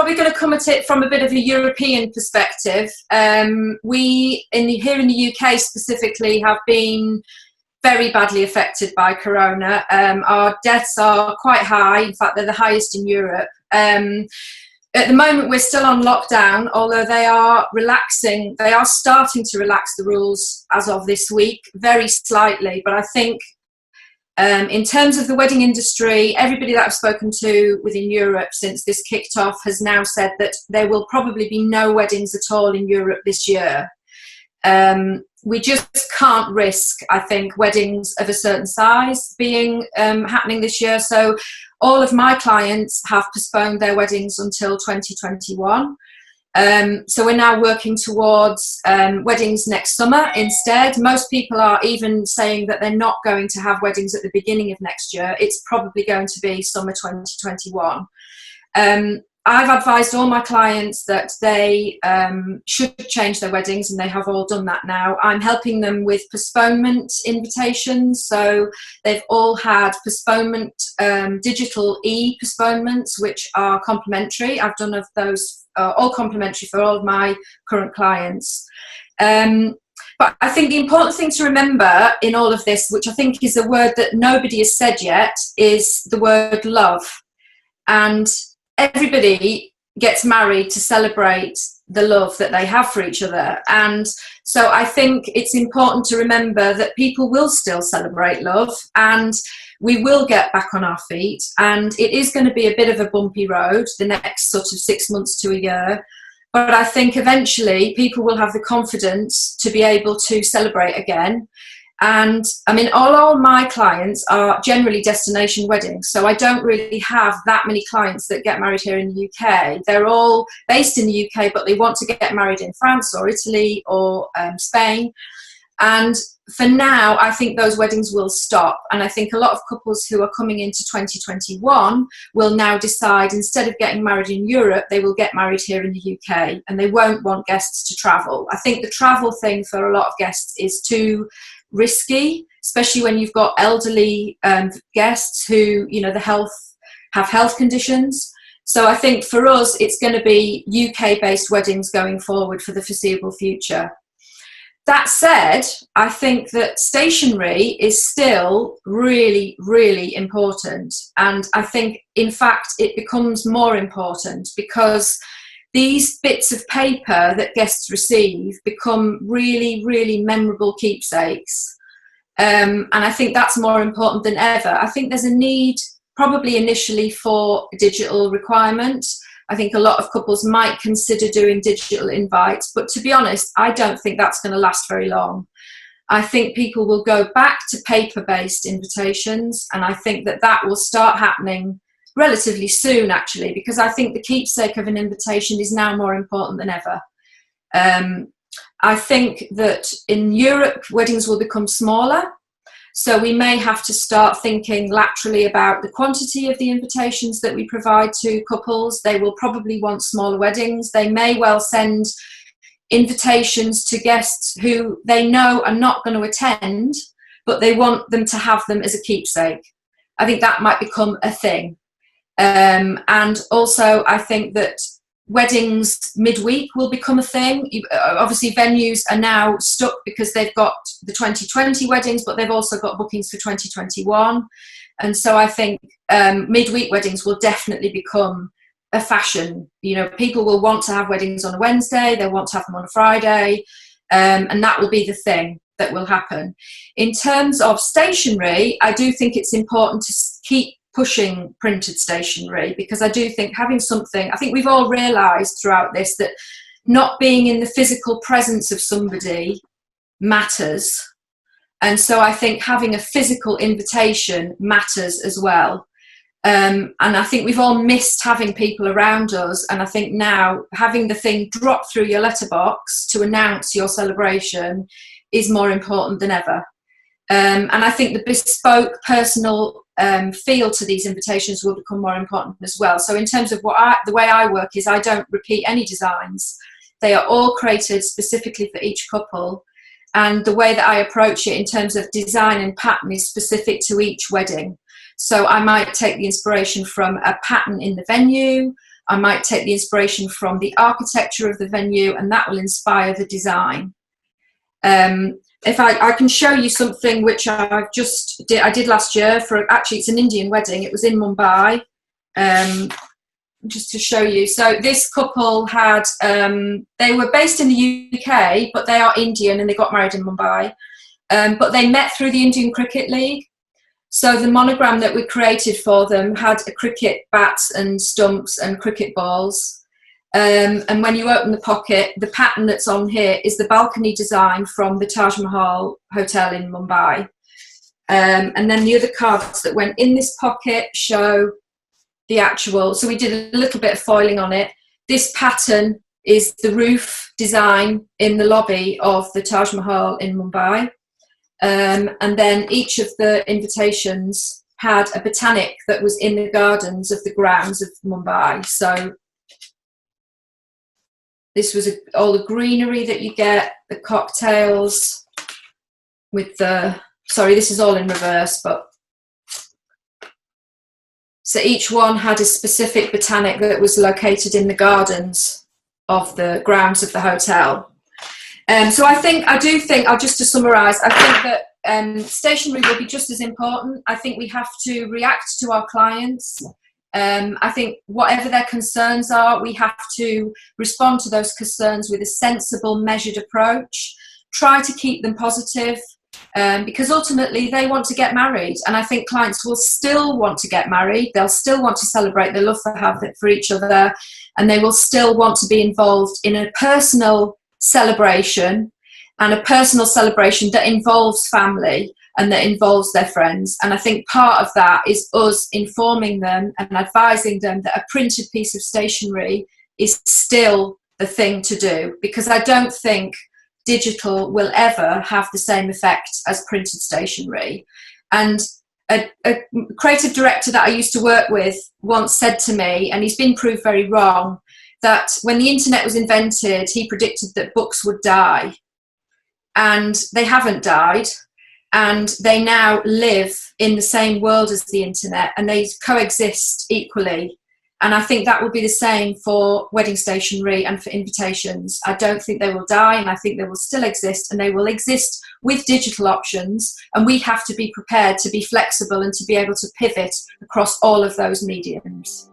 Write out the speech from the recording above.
probably going to come at it from a bit of a European perspective. We, here in the UK specifically, have been very badly affected by Corona. Our deaths are quite high. In fact, they're the highest in Europe. At the moment, we're still on lockdown, although they are relaxing. They are starting to relax the rules as of this week, very slightly. But I think in terms of the wedding industry, everybody that I've spoken to within Europe since this kicked off has now said that there will probably be no weddings at all in Europe this year. We just can't risk, I think, weddings of a certain size being happening this year. So all of my clients have postponed their weddings until 2021. So we're now working towards weddings next summer instead. Most people are even saying that they're not going to have weddings at the beginning of next year. It's probably going to be summer 2021. I've advised all my clients that they should change their weddings, and they have all done that now. I'm helping them with postponement invitations. So they've all had postponement, digital e-postponements, which are complimentary. I've done of those, all complimentary for all of my current clients. But I think the important thing to remember in all of this, which I think is a word that nobody has said yet, is the word love. And everybody gets married to celebrate the love that they have for each other. And so I think it's important to remember that people will still celebrate love, and we will get back on our feet. And it is going to be a bit of a bumpy road the next sort of 6 months to a year. But I think eventually people will have the confidence to be able to celebrate again. And I mean, all my clients are generally destination weddings. So I don't really have that many clients that get married here in the UK. They're all based in the UK, but they want to get married in France or Italy or Spain. And for now, I think those weddings will stop. And I think a lot of couples who are coming into 2021 will now decide, instead of getting married in Europe, they will get married here in the UK, and they won't want guests to travel. I think the travel thing for a lot of guests is too risky, especially when you've got elderly guests who, you know, have health conditions. So I think for us, it's going to be UK-based weddings going forward for the foreseeable future. That said, I think that stationery is still really, really important. And I think, in fact, it becomes more important because these bits of paper that guests receive become really, really memorable keepsakes. And I think that's more important than ever. I think there's a need probably initially for a digital requirement. I think a lot of couples might consider doing digital invites, but to be honest, I don't think that's going to last very long. I think people will go back to paper-based invitations, and I think that will start happening relatively soon, actually, because I think the keepsake of an invitation is now more important than ever. I think that in Europe, weddings will become smaller. So we may have to start thinking laterally about the quantity of the invitations that we provide to couples. They will probably want smaller weddings. They may well send invitations to guests who they know are not going to attend, but they want them to have them as a keepsake. I think that might become a thing. And also, I think that weddings midweek will become a thing. Obviously, venues are now stuck because they've got the 2020 weddings, but they've also got bookings for 2021. And so I think midweek weddings will definitely become a fashion. You know, people will want to have weddings on a Wednesday, they'll want to have them on a Friday, and that will be the thing that will happen. In terms of stationery, I do think it's important to keep pushing printed stationery, because I do think having something, I think we've all realised throughout this that not being in the physical presence of somebody matters. And so I think having a physical invitation matters as well. And I think we've all missed having people around us. And I think now having the thing drop through your letterbox to announce your celebration is more important than ever. And I think the bespoke personal feel to these invitations will become more important as well. So in terms of the way I work is I don't repeat any designs. They are all created specifically for each couple. And the way that I approach it in terms of design and pattern is specific to each wedding. So I might take the inspiration from a pattern in the venue. I might take the inspiration from the architecture of the venue, and that will inspire the design. If I can show you something which I did last year for, actually it's an Indian wedding. It was in Mumbai, just to show you. So this couple had, they were based in the UK, but they are Indian and they got married in Mumbai. But they met through the Indian Cricket League. So the monogram that we created for them had a cricket bat and stumps and cricket balls. And when you open the pocket, the pattern that's on here is the balcony design from the Taj Mahal Hotel in Mumbai. And then the other cards that went in this pocket show the actual, so we did a little bit of foiling on it. This pattern is the roof design in the lobby of the Taj Mahal in Mumbai. And then each of the invitations had a botanic that was in the gardens of the grounds of Mumbai. So this was all the greenery that you get, the cocktails with the, sorry, this is all in reverse, but so each one had a specific botanic that was located in the gardens of the grounds of the hotel. So just to summarise, I think that stationery will be just as important. I think we have to react to our clients. I think whatever their concerns are, we have to respond to those concerns with a sensible, measured approach. Try to keep them positive, because ultimately they want to get married, and I think clients will still want to get married. They'll still want to celebrate their love for each other, and they will still want to be involved in a personal celebration, and a personal celebration that involves family and that involves their friends. And I think part of that is us informing them and advising them that a printed piece of stationery is still the thing to do, because I don't think digital will ever have the same effect as printed stationery. And a creative director that I used to work with once said to me, and he's been proved very wrong, that when the internet was invented, he predicted that books would die. And they haven't died. And they now live in the same world as the internet, and they coexist equally. And I think that will be the same for wedding stationery and for invitations. I don't think they will die, and I think they will still exist, and they will exist with digital options. And we have to be prepared to be flexible and to be able to pivot across all of those mediums.